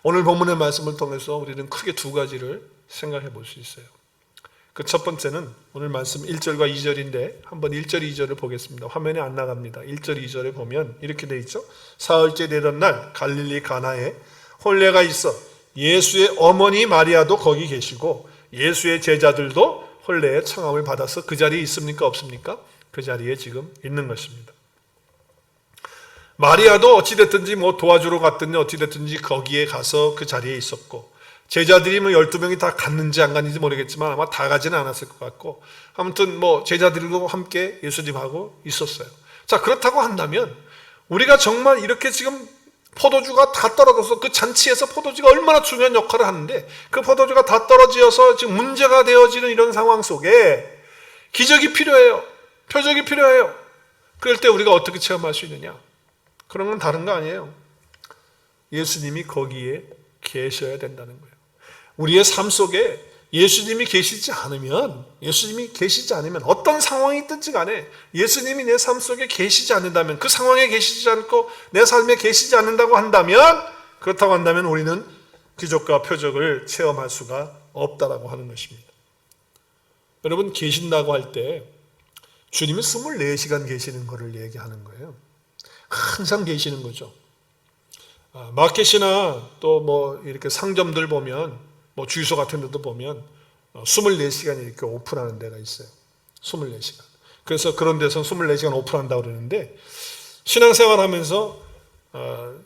오늘 본문의 말씀을 통해서 우리는 크게 두 가지를 생각해 볼 수 있어요. 그 첫 번째는 오늘 말씀 1절과 2절인데 한번 1절, 2절을 보겠습니다. 화면에 안 나갑니다. 1절, 2절에 보면 이렇게 돼 있죠. 사흘째 되던 날 갈릴리 가나에 혼례가 있어 예수의 어머니 마리아도 거기 계시고 예수의 제자들도 혼례의 청함을 받아서 그 자리에 있습니까? 없습니까? 그 자리에 지금 있는 것입니다. 마리아도 어찌됐든지 도와주러 갔든지 어찌됐든지 거기에 가서 그 자리에 있었고, 제자들이 12명이 다 갔는지 안 갔는지 모르겠지만 아마 다 가지는 않았을 것 같고, 아무튼 제자들도 함께 예수님하고 있었어요. 자, 그렇다고 한다면 우리가 정말 이렇게 지금 포도주가 다 떨어져서, 그 잔치에서 포도주가 얼마나 중요한 역할을 하는데 그 포도주가 다 떨어져서 지금 문제가 되어지는 이런 상황 속에 기적이 필요해요. 표적이 필요해요. 그럴 때 우리가 어떻게 체험할 수 있느냐? 그런 건 다른 거 아니에요. 예수님이 거기에 계셔야 된다는 거예요. 우리의 삶 속에 예수님이 계시지 않으면 어떤 상황이 있든지 간에 예수님이 내 삶 속에 계시지 않는다면, 그 상황에 계시지 않고 내 삶에 계시지 않는다고 한다면, 그렇다고 한다면 우리는 기적과 표적을 체험할 수가 없다라고 하는 것입니다. 여러분, 계신다고 할 때 주님이 24시간 계시는 것을 얘기하는 거예요. 항상 계시는 거죠. 마켓이나 또 이렇게 상점들 보면, 주유소 같은 데도 보면 24시간 이렇게 오픈하는 데가 있어요. 24시간. 그래서 그런 데서 24시간 오픈한다고 그러는데, 신앙생활 하면서 나는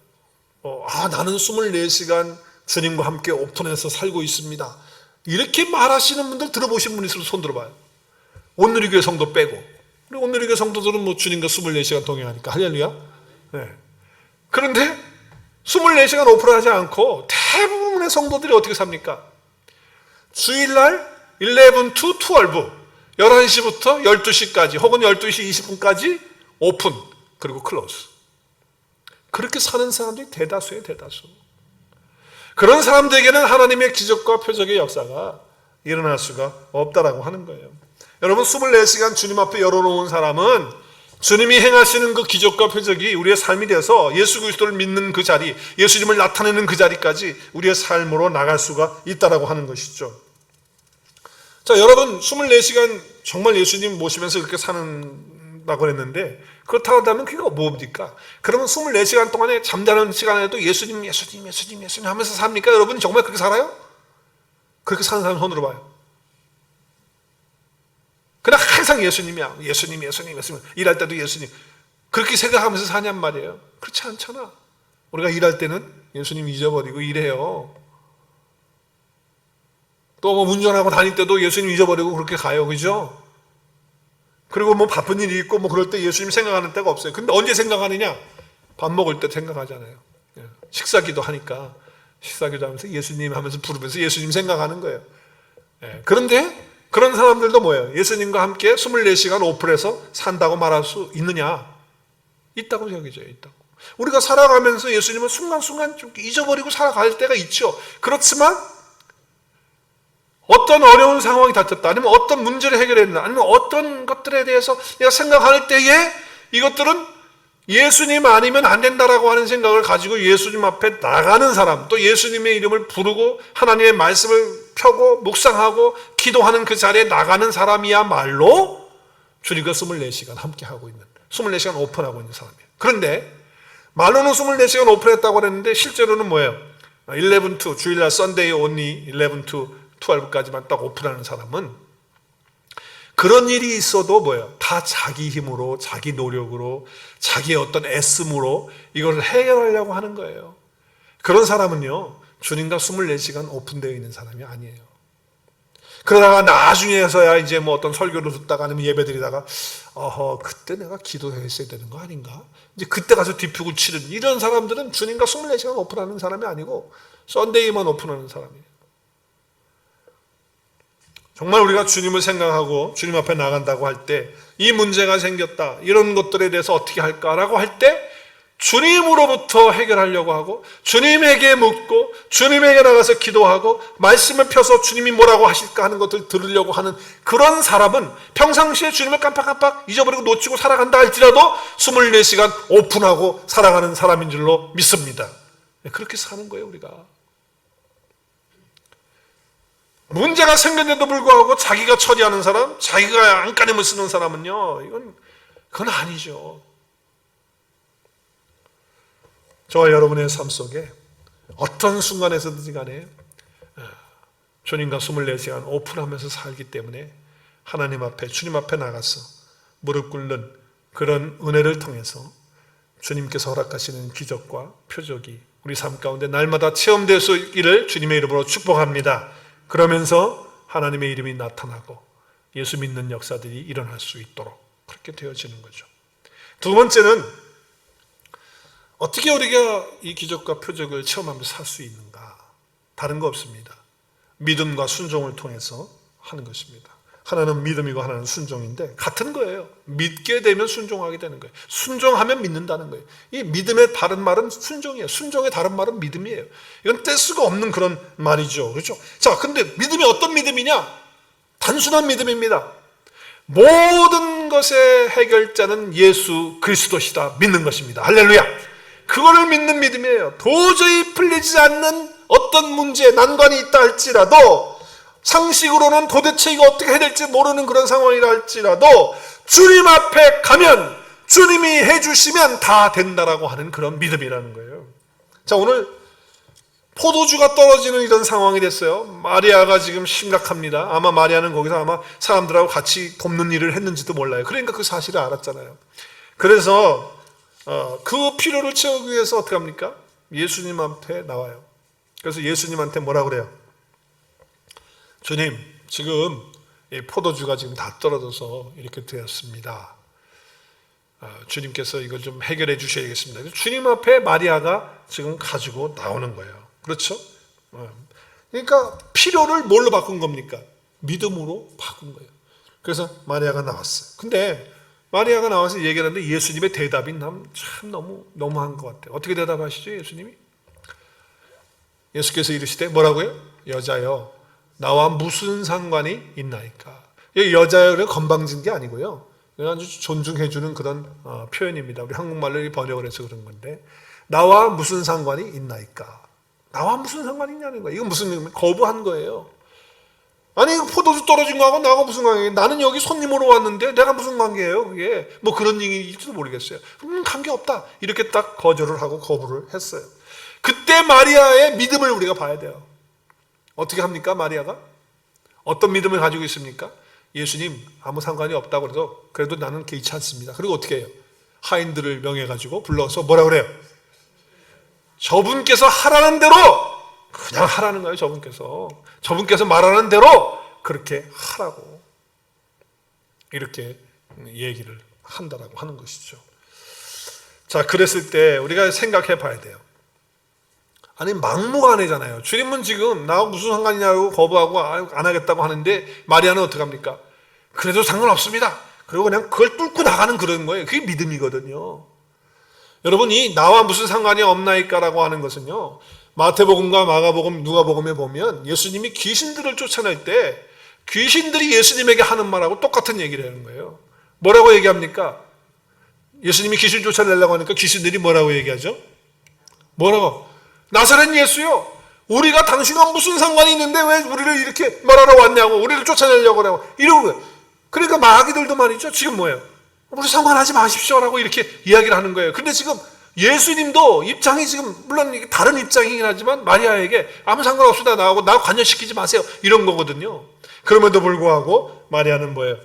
24시간 주님과 함께 오픈해서 살고 있습니다, 이렇게 말하시는 분들 들어보신 분 있으면 손 들어봐요. 온누리교회 성도 빼고. 우리 온누리교회 성도들은 주님과 24시간 동행하니까 할렐루야. 네. 그런데 24시간 오픈하지 않고 대부분의 성도들이 어떻게 삽니까? 주일날 11 to 12, 11시부터 12시까지 혹은 12시 20분까지 오픈, 그리고 클로즈. 그렇게 사는 사람들이 대다수예요, 대다수. 그런 사람들에게는 하나님의 기적과 표적의 역사가 일어날 수가 없다라고 하는 거예요. 여러분, 24시간 주님 앞에 열어놓은 사람은 주님이 행하시는 그 기적과 표적이 우리의 삶이 돼서 예수 그리스도를 믿는 그 자리, 예수님을 나타내는 그 자리까지 우리의 삶으로 나갈 수가 있다라고 하는 것이죠. 자, 여러분, 24시간 정말 예수님 모시면서 그렇게 산다고 했는데, 그렇다고 한다면 그게 뭡니까? 그러면 24시간 동안에 잠자는 시간에도 예수님 하면서 삽니까? 여러분 정말 그렇게 살아요? 그렇게 사는 사람 손으로 봐요. 그냥 항상 예수님이야. 예수님. 일할 때도 예수님. 그렇게 생각하면서 사냔 말이에요. 그렇지 않잖아. 우리가 일할 때는 예수님 잊어버리고 일해요. 또 운전하고 다닐 때도 예수님 잊어버리고 그렇게 가요. 그죠? 그리고 바쁜 일이 있고 그럴 때 예수님 생각하는 때가 없어요. 근데 언제 생각하느냐? 밥 먹을 때 생각하잖아요. 식사기도 하니까 식사기도 하면서 예수님 하면서 부르면서 예수님 생각하는 거예요. 그런데 그런 사람들도 뭐예요? 예수님과 함께 24시간 오픈해서 산다고 말할 수 있느냐? 있다고 여겨져요. 있다고. 우리가 살아가면서 예수님은 순간순간 좀 잊어버리고 살아갈 때가 있죠. 그렇지만 어떤 어려운 상황이 닥쳤다, 아니면 어떤 문제를 해결해야 된다, 아니면 어떤 것들에 대해서 내가 생각할 때에 이것들은 예수님 아니면 안 된다라고 하는 생각을 가지고 예수님 앞에 나가는 사람, 또 예수님의 이름을 부르고 하나님의 말씀을 펴고 묵상하고 기도하는 그 자리에 나가는 사람이야말로 주님과 24시간 함께 하고 있는, 24시간 오픈하고 있는 사람이에요. 그런데 말로는 24시간 오픈했다고 그랬는데 실제로는 뭐예요? 11 to, 주일날 Sunday only 11 to 12까지만 딱 오픈하는 사람은 그런 일이 있어도 뭐예요? 다 자기 힘으로, 자기 노력으로, 자기의 어떤 애씀으로 이걸 해결하려고 하는 거예요. 그런 사람은요, 주님과 24시간 오픈되어 있는 사람이 아니에요. 그러다가 나중에서야 이제 뭐 어떤 설교를 듣다가 아니면 예배 드리다가 그때 내가 기도했어야 되는 거 아닌가? 이제 그때 가서 뒷북을 치는 이런 사람들은 주님과 24시간 오픈하는 사람이 아니고 썬데이만 오픈하는 사람이에요. 정말 우리가 주님을 생각하고 주님 앞에 나간다고 할 때 이 문제가 생겼다, 이런 것들에 대해서 어떻게 할까라고 할 때 주님으로부터 해결하려고 하고 주님에게 묻고 주님에게 나가서 기도하고 말씀을 펴서 주님이 뭐라고 하실까 하는 것을 들으려고 하는 그런 사람은 평상시에 주님을 깜빡깜빡 잊어버리고 놓치고 살아간다 할지라도 24시간 오픈하고 살아가는 사람인 줄로 믿습니다. 그렇게 사는 거예요, 우리가. 문제가 생겼는데도 불구하고 자기가 처리하는 사람, 자기가 안간힘을 쓰는 사람은요, 그건 아니죠. 저와 여러분의 삶 속에 어떤 순간에서든지 간에 주님과 24시간 오픈하면서 살기 때문에 하나님 앞에, 주님 앞에 나가서 무릎 꿇는 그런 은혜를 통해서 주님께서 허락하시는 기적과 표적이 우리 삶 가운데 날마다 체험될 수 있기를 주님의 이름으로 축복합니다. 그러면서 하나님의 이름이 나타나고 예수 믿는 역사들이 일어날 수 있도록 그렇게 되어지는 거죠. 두 번째는 어떻게 우리가 이 기적과 표적을 체험하면서 살 수 있는가? 다른 거 없습니다. 믿음과 순종을 통해서 하는 것입니다. 하나는 믿음이고 하나는 순종인데 같은 거예요. 믿게 되면 순종하게 되는 거예요. 순종하면 믿는다는 거예요. 이 믿음의 다른 말은 순종이에요. 순종의 다른 말은 믿음이에요. 이건 뗄 수가 없는 그런 말이죠. 그렇죠? 자, 근데 믿음이 어떤 믿음이냐? 단순한 믿음입니다. 모든 것의 해결자는 예수 그리스도시다 믿는 것입니다. 할렐루야. 그거를 믿는 믿음이에요. 도저히 풀리지 않는 어떤 문제, 난관이 있다 할지라도 상식으로는 도대체 이거 어떻게 해야 될지 모르는 그런 상황이라 할지라도 주님 앞에 가면 주님이 해주시면 다 된다라고 하는 그런 믿음이라는 거예요. 자, 오늘 포도주가 떨어지는 이런 상황이 됐어요. 마리아가 지금 심각합니다. 아마 마리아는 거기서 아마 사람들하고 같이 돕는 일을 했는지도 몰라요. 그러니까 그 사실을 알았잖아요. 그래서 그 필요를 채우기 위해서 어떻게 합니까? 예수님 앞에 나와요. 그래서 예수님한테 뭐라 그래요? 주님, 지금 포도주가 지금 다 떨어져서 이렇게 되었습니다. 주님께서 이걸 좀 해결해 주셔야겠습니다. 주님 앞에 마리아가 지금 가지고 나오는 거예요. 그렇죠? 그러니까 필요를 뭘로 바꾼 겁니까? 믿음으로 바꾼 거예요. 그래서 마리아가 나왔어요. 근데 마리아가 나와서 얘기를 하는데 예수님의 대답이 참 너무한 것 같아요. 어떻게 대답하시죠, 예수님이? 예수께서 이르시되 뭐라고요? 여자여, 나와 무슨 상관이 있나이까? 이 여자여를 건방진 게 아니고요. 아주 존중해주는 그런 표현입니다. 우리 한국말로 번역을 해서 그런 건데, 나와 무슨 상관이 있나이까? 나와 무슨 상관이 있냐는 거예요. 이건 무슨 거부한 거예요. 아니, 포도주 떨어진 거하고 나하고 무슨 관계예요? 나는 여기 손님으로 왔는데 내가 무슨 관계예요? 그게 뭐 그런 얘기일지도 모르겠어요. 관계없다. 이렇게 딱 거절을 하고 거부를 했어요. 그때 마리아의 믿음을 우리가 봐야 돼요. 어떻게 합니까, 마리아가? 어떤 믿음을 가지고 있습니까? 예수님, 아무 상관이 없다고 해서 그래도 나는 개의치 않습니다. 그리고 어떻게 해요? 하인들을 명해가지고 불러서 뭐라 그래요? 저분께서 하라는 대로 그냥 하라는 거예요. 저분께서 말하는 대로 그렇게 하라고 이렇게 얘기를 한다라고 하는 것이죠. 자, 그랬을 때 우리가 생각해 봐야 돼요. 아니, 막무가내잖아요. 주님은 지금 나하고 무슨 상관이냐고 거부하고 안 하겠다고 하는데 마리아는 어떻게 합니까? 그래도 상관없습니다. 그리고 그냥 그걸 뚫고 나가는 그런 거예요. 그게 믿음이거든요. 여러분, 이 나와 무슨 상관이 없나이까라고 하는 것은요, 마태복음과 마가복음, 누가복음에 보면 예수님이 귀신들을 쫓아낼 때 귀신들이 예수님에게 하는 말하고 똑같은 얘기를 하는 거예요. 뭐라고 얘기합니까? 예수님이 귀신 쫓아내려고 하니까 귀신들이 뭐라고 얘기하죠? 뭐라고? 나사렛 예수요, 우리가 당신과 무슨 상관이 있는데 왜 우리를 이렇게 말하러 왔냐고, 우리를 쫓아내려고 하고 이러는 거예요. 그러니까 마귀들도 말이죠, 지금 뭐예요? 우리 상관하지 마십시오라고 이렇게 이야기를 하는 거예요. 근데 지금 예수님도 입장이 지금 물론 다른 입장이긴 하지만 마리아에게 아무 상관없습니다, 나하고 나 관여시키지 마세요, 이런 거거든요. 그럼에도 불구하고 마리아는 뭐예요?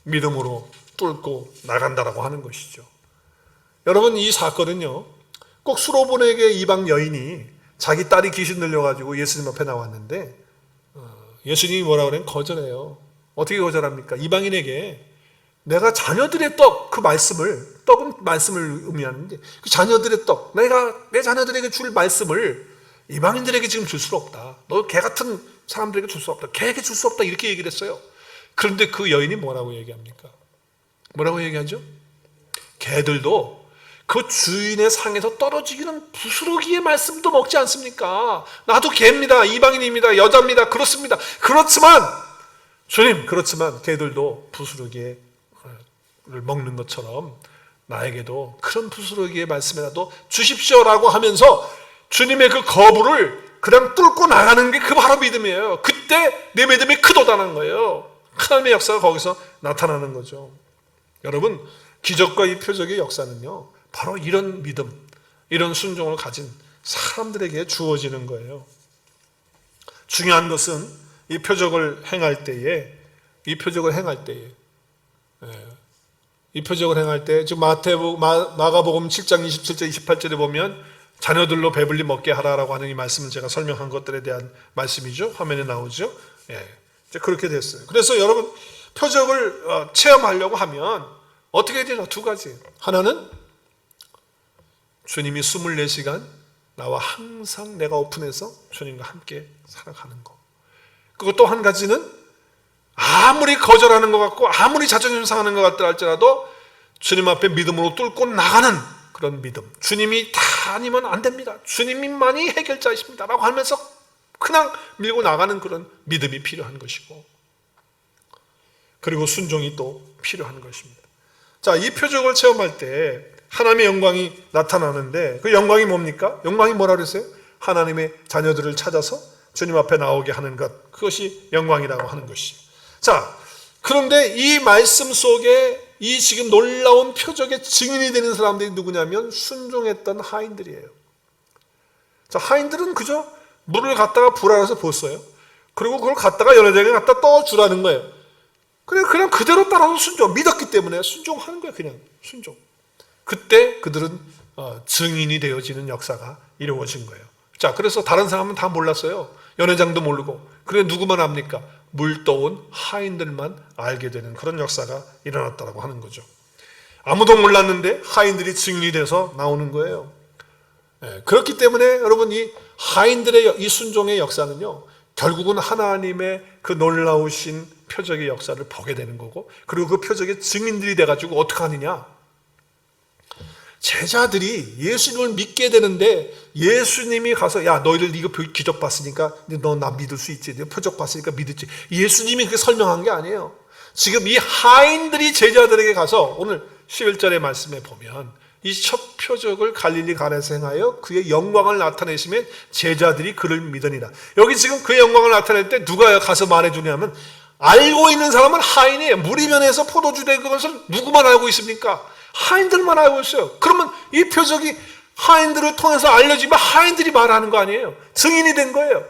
믿음으로 뚫고 나간다라고 하는 것이죠. 여러분, 이 사건은요, 꼭 수로보네게 이방 여인이 자기 딸이 귀신 들려가지고 예수님 앞에 나왔는데 예수님이 뭐라고 그래요? 거절해요. 어떻게 거절합니까? 이방인에게 내가 자녀들의 떡, 그 말씀을, 떡은 말씀을 의미하는데 그 자녀들의 떡, 내가 내 자녀들에게 줄 말씀을 이방인들에게 지금 줄 수 없다. 너 개 같은 사람들에게 줄 수 없다. 개에게 줄 수 없다. 이렇게 얘기를 했어요. 그런데 그 여인이 뭐라고 얘기합니까? 뭐라고 얘기하죠? 개들도 그 주인의 상에서 떨어지기는 부스러기의 말씀도 먹지 않습니까? 나도 개입니다. 이방인입니다. 여자입니다. 그렇습니다. 그렇지만 주님, 그렇지만 개들도 부스러기를 먹는 것처럼 나에게도 그런 부스러기의 말씀이라도 주십시오라고 하면서 주님의 그 거부를 그냥 뚫고 나가는 게 그 바로 믿음이에요. 그때 내 믿음이 크도다는 거예요. 하나님의 역사가 거기서 나타나는 거죠. 여러분, 기적과 이 표적의 역사는요, 바로 이런 믿음, 이런 순종을 가진 사람들에게 주어지는 거예요. 중요한 것은 이 표적을 행할 때에, 이 표적을 행할 때, 지금 마가복음 7장 27절 28절에 보면 자녀들로 배불리 먹게 하라라고 하는 이 말씀은 제가 설명한 것들에 대한 말씀이죠. 화면에 나오죠. 이제 그렇게 됐어요. 그래서 여러분, 표적을 체험하려고 하면 어떻게 되나? 두 가지. 하나는 주님이 24시간 나와 항상 내가 오픈해서 주님과 함께 살아가는 거. 그리고 또 한 가지는 아무리 거절하는 것 같고 아무리 자존심 상하는 것 같다 할지라도 주님 앞에 믿음으로 뚫고 나가는 그런 믿음. 주님이 다 아니면 안 됩니다. 주님만이 해결자이십니다 라고 하면서 그냥 밀고 나가는 그런 믿음이 필요한 것이고, 그리고 순종이 또 필요한 것입니다. 자, 이 표적을 체험할 때 하나님의 영광이 나타나는데 그 영광이 뭡니까? 영광이 뭐라 그랬어요? 하나님의 자녀들을 찾아서 주님 앞에 나오게 하는 것, 그것이 영광이라고 하는 것이. 자, 그런데 이 말씀 속에 이 지금 놀라운 표적의 증인이 되는 사람들이 누구냐면 순종했던 하인들이에요. 자, 하인들은 그저 물을 갖다가 불안해서 부었어요. 그리고 그걸 갖다가 연회장에 갖다 떠주라는 거예요. 그냥 그대로 따라서 순종, 믿었기 때문에 순종하는 거예요. 그냥 순종. 그때 그들은 증인이 되어지는 역사가 이루어진 거예요. 자, 그래서 다른 사람은 다 몰랐어요. 연회장도 모르고. 그래, 누구만 압니까? 물 떠온 하인들만 알게 되는 그런 역사가 일어났다고 하는 거죠. 아무도 몰랐는데 하인들이 증인이 돼서 나오는 거예요. 그렇기 때문에 여러분, 이 하인들의 이 순종의 역사는요, 결국은 하나님의 그 놀라우신 표적의 역사를 보게 되는 거고, 그리고 그 표적의 증인들이 돼가지고 어떻게 하느냐? 제자들이 예수님을 믿게 되는데 예수님이 가서 야, 너희들 이거 기적 봤으니까 너 나 믿을 수 있지, 너 표적 봤으니까 믿었지, 예수님이 그렇게 설명한 게 아니에요. 지금 이 하인들이 제자들에게 가서 오늘 11절의 말씀에 보면 이 첫 표적을 갈릴리 가나에서 행하여 그의 영광을 나타내시면 제자들이 그를 믿으니라. 여기 지금 그의 영광을 나타낼 때 누가 가서 말해주냐면 알고 있는 사람은 하인이에요. 무리면에서 포도주 된 것을 누구만 알고 있습니까? 하인들만 알고 있어요. 그러면 이 표적이 하인들을 통해서 알려지면 하인들이 말하는 거 아니에요. 증인이 된 거예요.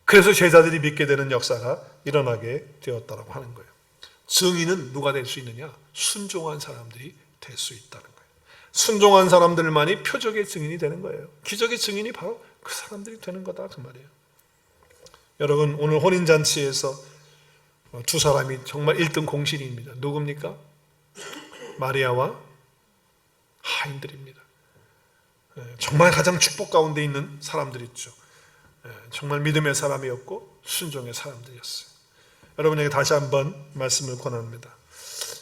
그래서 제자들이 믿게 되는 역사가 일어나게 되었다고 하는 거예요. 증인은 누가 될 수 있느냐? 순종한 사람들이 될 수 있다는 거예요. 순종한 사람들만이 표적의 증인이 되는 거예요. 기적의 증인이 바로 그 사람들이 되는 거다, 그 말이에요. 여러분, 오늘 혼인잔치에서 두 사람이 정말 1등 공신입니다. 누굽니까? 마리아와 하인들입니다. 정말 가장 축복 가운데 있는 사람들이죠. 정말 믿음의 사람이었고 순종의 사람들이었어요. 여러분에게 다시 한번 말씀을 권합니다.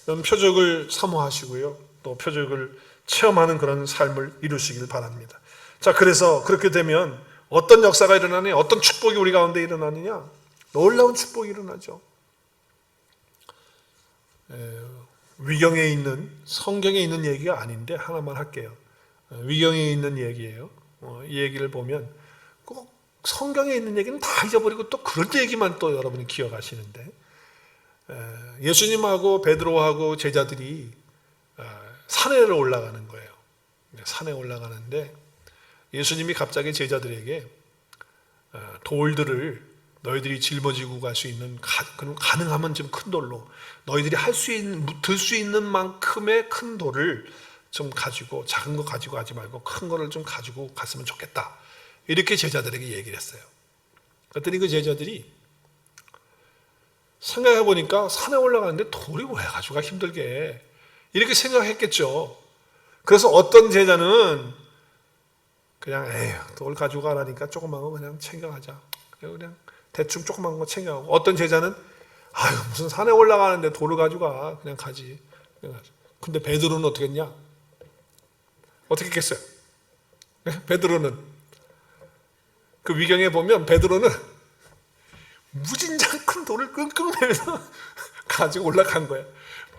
여러분, 표적을 사모하시고요, 또 표적을 체험하는 그런 삶을 이루시길 바랍니다. 자, 그래서 그렇게 되면 어떤 역사가 일어나느냐, 어떤 축복이 우리 가운데 일어나느냐? 놀라운 축복이 일어나죠. 위경에 있는, 성경에 있는 얘기가 아닌데 하나만 할게요. 위경에 있는 얘기예요. 이 얘기를 보면 꼭 성경에 있는 얘기는 다 잊어버리고 또 그런 얘기만 또 여러분이 기억하시는데, 예수님하고 베드로하고 제자들이 산에를 올라가는 거예요. 산에 올라가는데 예수님이 갑자기 제자들에게 돌들을 너희들이 짊어지고 갈 수 있는, 가능하면 좀 큰 돌로 너희들이 들 수 있는 만큼의 큰 돌을 좀 가지고, 작은 거 가지고 가지 말고 큰 거를 좀 가지고 갔으면 좋겠다, 이렇게 제자들에게 얘기를 했어요. 그랬더니 그 제자들이 생각해 보니까 산에 올라가는데 돌이 왜 가져가 힘들게 이렇게 생각했겠죠. 그래서 어떤 제자는 그냥 에휴 돌 가지고 가라니까 조그만 거 그냥 챙겨가자. 그냥 대충 조그만 거 챙겨가고, 어떤 제자는 아유 무슨 산에 올라가는데 돌을 가지고 가 그냥 가지. 근데 베드로는 어떻게 했냐? 어떻게 했겠어요? 베드로는 그 위경에 보면 베드로는 무진장 큰 돌을 끙끙 매면서 가지고 올라간 거예요.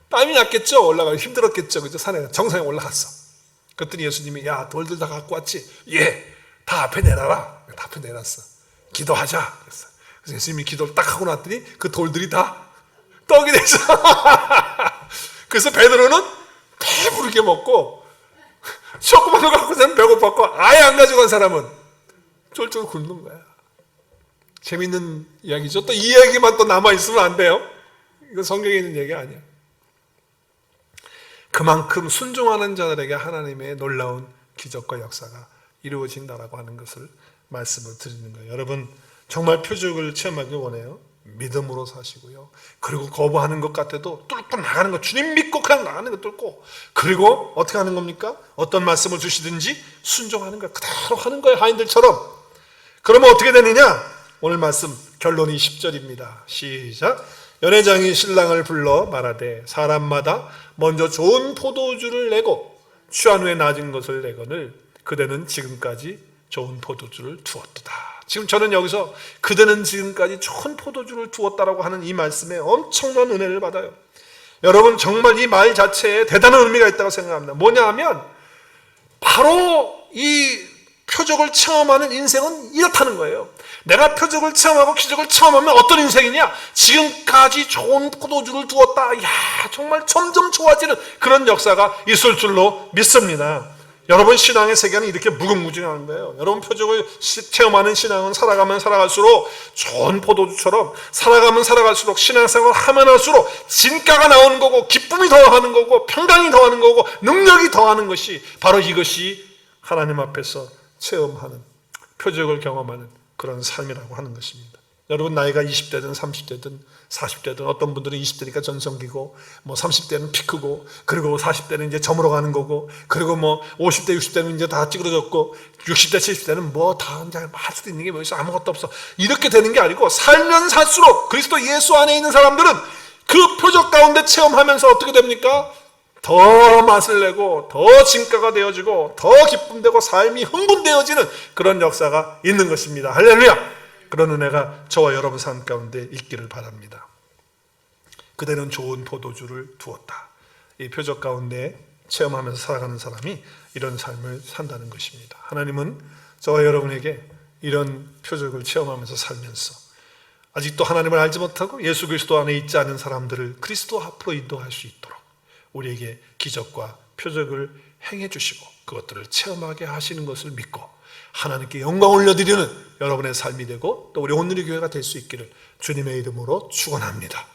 땀이 났겠죠. 올라가기 힘들었겠죠. 그죠? 산에 정상에 올라갔어. 그랬더니 예수님이 야 돌들 다 갖고 왔지? 예, 다 앞에 내놔라. 다 앞에 내놨어. 기도하자. 그래서 예수님이 기도를 딱 하고 났더니 그 돌들이 다 떡이 됐어. 그래서 베드로는 배부르게 먹고 조그만 거 갖고서는 배고팠고 아예 안 가져간 사람은 쫄쫄 굶는 거야. 재밌는 이야기죠. 또 이 이야기만 또 남아있으면 안 돼요. 이거 성경에 있는 얘기 아니야. 그만큼 순종하는 자들에게 하나님의 놀라운 기적과 역사가 이루어진다라고 하는 것을 말씀을 드리는 거예요. 여러분 정말 표적을 체험하기 원해요. 믿음으로 사시고요. 그리고 거부하는 것 같아도 뚫고 나가는 거, 주님 믿고 그냥 나가는 거 뚫고, 그리고 어떻게 하는 겁니까? 어떤 말씀을 주시든지 순종하는 거예요. 그대로 하는 거예요. 하인들처럼. 그러면 어떻게 되느냐? 오늘 말씀 결론이 10절입니다. 시작. 연회장이 신랑을 불러 말하되 사람마다 먼저 좋은 포도주를 내고 취한 후에 낮은 것을 내거늘 그대는 지금까지 좋은 포도주를 두었도다. 지금 저는 여기서 그대는 지금까지 좋은 포도주를 두었다라고 하는 이 말씀에 엄청난 은혜를 받아요. 여러분 정말 이 말 자체에 대단한 의미가 있다고 생각합니다. 뭐냐 하면 바로 이 표적을 체험하는 인생은 이렇다는 거예요. 내가 표적을 체험하고 기적을 체험하면 어떤 인생이냐? 지금까지 좋은 포도주를 두었다. 이야, 정말 점점 좋아지는 그런 역사가 있을 줄로 믿습니다. 여러분 신앙의 세계는 이렇게 무궁무진한 거예요. 여러분 표적을 체험하는 신앙은 살아가면 살아갈수록 좋은 포도주처럼 살아가면 살아갈수록 신앙생활을 하면 할수록 진가가 나오는 거고 기쁨이 더하는 거고 평강이 더하는 거고 능력이 더하는 것이 바로 이것이 하나님 앞에서 체험하는 표적을 경험하는 그런 삶이라고 하는 것입니다. 여러분 나이가 20대든 30대든 40대든 어떤 분들은 20대니까 전성기고 뭐 30대는 피크고 그리고 40대는 이제 저물어 가는 거고 그리고 뭐 50대 60대는 이제 다 찌그러졌고 60대 70대는 뭐 다 이제 할 수도 있는 게 뭐 있어 아무것도 없어 이렇게 되는 게 아니고 살면 살수록 그리스도 예수 안에 있는 사람들은 그 표적 가운데 체험하면서 어떻게 됩니까? 더 맛을 내고 더 진가가 되어지고 더 기쁨되고 삶이 흥분되어지는 그런 역사가 있는 것입니다. 할렐루야. 그런 은혜가 저와 여러분 삶 가운데 있기를 바랍니다. 그대는 좋은 포도주를 두었다. 이 표적 가운데 체험하면서 살아가는 사람이 이런 삶을 산다는 것입니다. 하나님은 저와 여러분에게 이런 표적을 체험하면서 살면서 아직도 하나님을 알지 못하고 예수 그리스도 안에 있지 않은 사람들을 그리스도 앞으로 인도할 수 있도록 우리에게 기적과 표적을 행해 주시고 그것들을 체험하게 하시는 것을 믿고 하나님께 영광 올려드리는 여러분의 삶이 되고 또 우리 온누리 교회가 될 수 있기를 주님의 이름으로 축원합니다.